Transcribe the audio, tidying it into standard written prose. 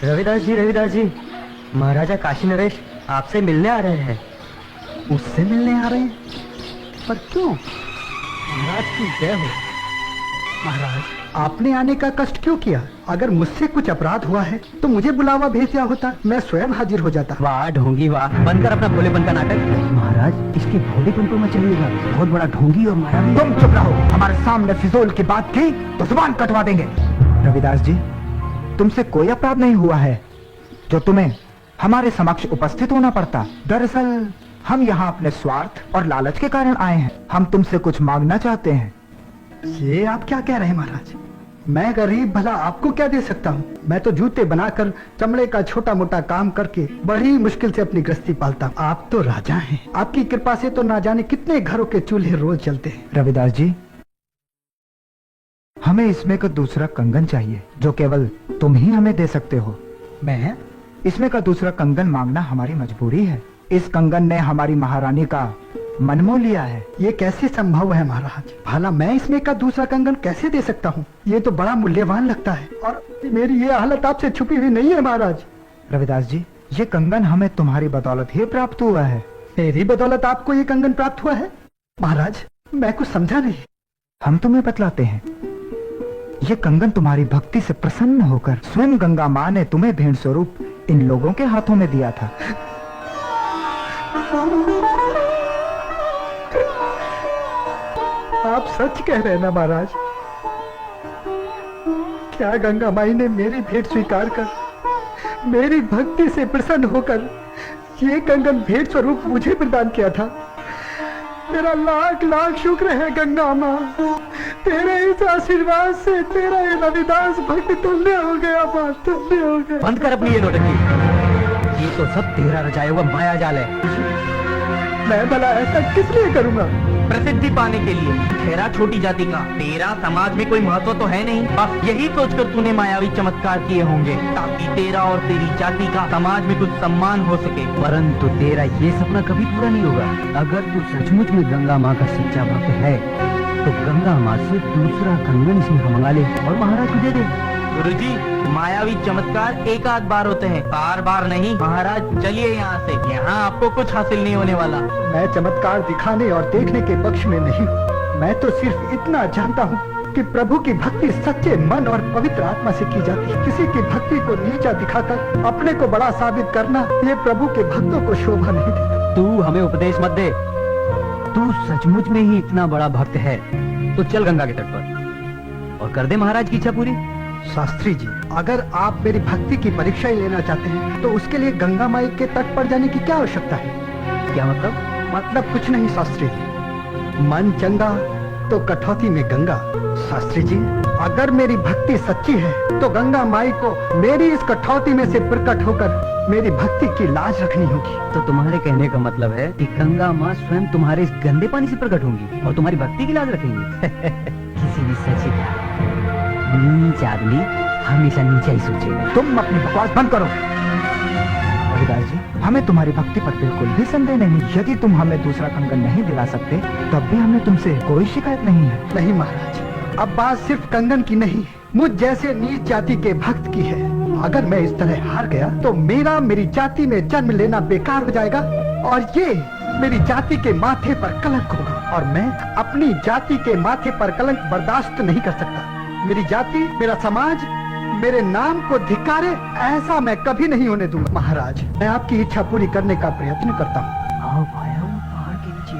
रविदास जी, महाराजा काशी नरेश आपसे मिलने आ रहे हैं। उससे मिलने आ रहे हैं? पर क्यों? महाराज की जय हो। महाराज, आपने आने का कष्ट क्यों किया? अगर मुझसे कुछ अपराध हुआ है तो मुझे बुलावा भेज दिया होता, मैं स्वयं हाजिर हो जाता। वाह ढोंगी वाह, बंद कर अपना भोलेपन का नाटक। महाराज इसके भोलेपन पर मत चलिएगा, बहुत बड़ा ढोंगी और मारा भी। तुम चुप रहो, हमारे सामने फिजूल की बात की तो जुबान कटवा देंगे। रविदास जी, तुमसे कोई अपराध नहीं हुआ है जो तुम्हें हमारे समक्ष उपस्थित होना पड़ता। दरअसल हम यहाँ अपने स्वार्थ और लालच के कारण आए हैं। हम तुमसे कुछ मांगना चाहते हैं। ये आप क्या कह रहे हैं महाराज? मैं गरीब भला आपको क्या दे सकता हूँ? मैं तो जूते बनाकर चमड़े का छोटा मोटा काम करके बड़ी मुश्किल से अपनी गृहस्थी पालता हूँ। आप तो राजा हैं, आपकी कृपा से तो ना जाने कितने घरों के चूल्हे रोज चलते हैं। रविदास जी, हमें इसमें का दूसरा कंगन चाहिए जो केवल तुम ही हमें दे सकते हो। मैं इसमें का दूसरा कंगन मांगना हमारी मजबूरी है। इस कंगन ने हमारी महारानी का मन मोह लिया है। ये कैसे संभव है महाराज? भला मैं इसमें का दूसरा कंगन कैसे दे सकता हूँ? ये तो बड़ा मूल्यवान लगता है और मेरी ये हालत आपसे छुपी हुई नहीं है महाराज। रविदास जी, ये कंगन हमें तुम्हारी बदौलत ही प्राप्त हुआ है। मेरी बदौलत आपको ये कंगन प्राप्त हुआ है? महाराज, मैं कुछ समझा नहीं। हम तुम्हें बतलाते हैं। ये कंगन तुम्हारी भक्ति से प्रसन्न होकर स्वयं गंगा माँ ने तुम्हें भेंट स्वरूप इन लोगों के हाथों में दिया था। आप सच कह रहे हैं ना महाराज? क्या गंगा माई ने मेरी भेंट स्वीकार कर मेरी भक्ति से प्रसन्न होकर ये कंगन भेंट स्वरूप मुझे प्रदान किया था? तेरा लाख लाख शुक्र है गंगा माँ। तेरे इस आशीर्वाद से तेरा ये रविदास भक्त धन्य हो गया माँ, धन्य हो गया। बंद कर अपनी ये नौटंकी, ये तो सब तेरा रचाया हुआ माया जाल है। मैं भला ऐसा किस लिए करूँगा? प्रसिद्धि पाने के लिए। तेरा छोटी जाति का, तेरा समाज में कोई महत्व तो है नहीं। बस यही सोचकर तूने मायावी चमत्कार किए होंगे ताकि तेरा और तेरी जाति का समाज में कुछ सम्मान हो सके। परंतु तेरा ये सपना कभी पूरा नहीं होगा। अगर तू सचमुच में गंगा माँ का सच्चा भक्त है तो गंगा माँ से दूसरा कंगन इसमें मंगा ले और महाराज को दे दे। गुरुजी, मायावी चमत्कार एक आध बार होते हैं, बार बार नहीं। महाराज चलिए यहाँ से, यहाँ आपको कुछ हासिल नहीं होने वाला। मैं चमत्कार दिखाने और देखने के पक्ष में नहीं हूँ। मैं तो सिर्फ इतना जानता हूँ कि प्रभु की भक्ति सच्चे मन और पवित्र आत्मा से की जाती है। किसी की भक्ति को नीचा दिखाकर अपने को बड़ा साबित करना ये प्रभु के भक्तों को शोभा नहीं देता। तू हमें उपदेश मत दे। तू सचमुच में ही इतना बड़ा भक्त है तो चल गंगा के तट पर और कर दे महाराज की इच्छा पूरी। शास्त्री जी, अगर आप मेरी भक्ति की परीक्षा ही लेना चाहते हैं तो उसके लिए गंगा माई के तट पर जाने की क्या आवश्यकता है? क्या मतलब? मतलब कुछ नहीं शास्त्री जी। मन चंगा तो कठौती में गंगा। शास्त्री जी, अगर मेरी भक्ति सच्ची है तो गंगा माई को मेरी इस कठौती में से प्रकट होकर मेरी भक्ति की लाज रखनी होगी। तो तुम्हारे कहने का मतलब है कि गंगा माँ स्वयं तुम्हारे इस गंदे पानी से प्रकट होंगी और तुम्हारी भक्ति की लाज रखेंगी। किसी भी सच्ची नीच आदमी हमेशा नीचा ही सोचेगा। तुम अपनी बकवास बंद करो। रविदास जी, हमें तुम्हारी भक्ति पर बिल्कुल भी संदेह नहीं। यदि तुम हमें दूसरा कंगन नहीं दिला सकते तब भी हमें तुमसे कोई शिकायत नहीं है। नहीं महाराज, अब बात सिर्फ कंगन की नहीं, मुझ जैसे नीच जाति के भक्त की है। अगर मैं इस तरह हार गया तो मेरी जाति में जन्म लेना बेकार हो जाएगा और ये मेरी जाति के माथे पर कलंक होगा और मैं अपनी जाति के माथे पर कलंक बर्दाश्त नहीं कर सकता। मेरी जाति, मेरा समाज मेरे नाम को धिक्कारे, ऐसा मैं कभी नहीं होने दूंगा। महाराज, मैं आपकी इच्छा पूरी करने का प्रयत्न करता हूँ। आओ भाई, आओ पहाड़ के नीचे।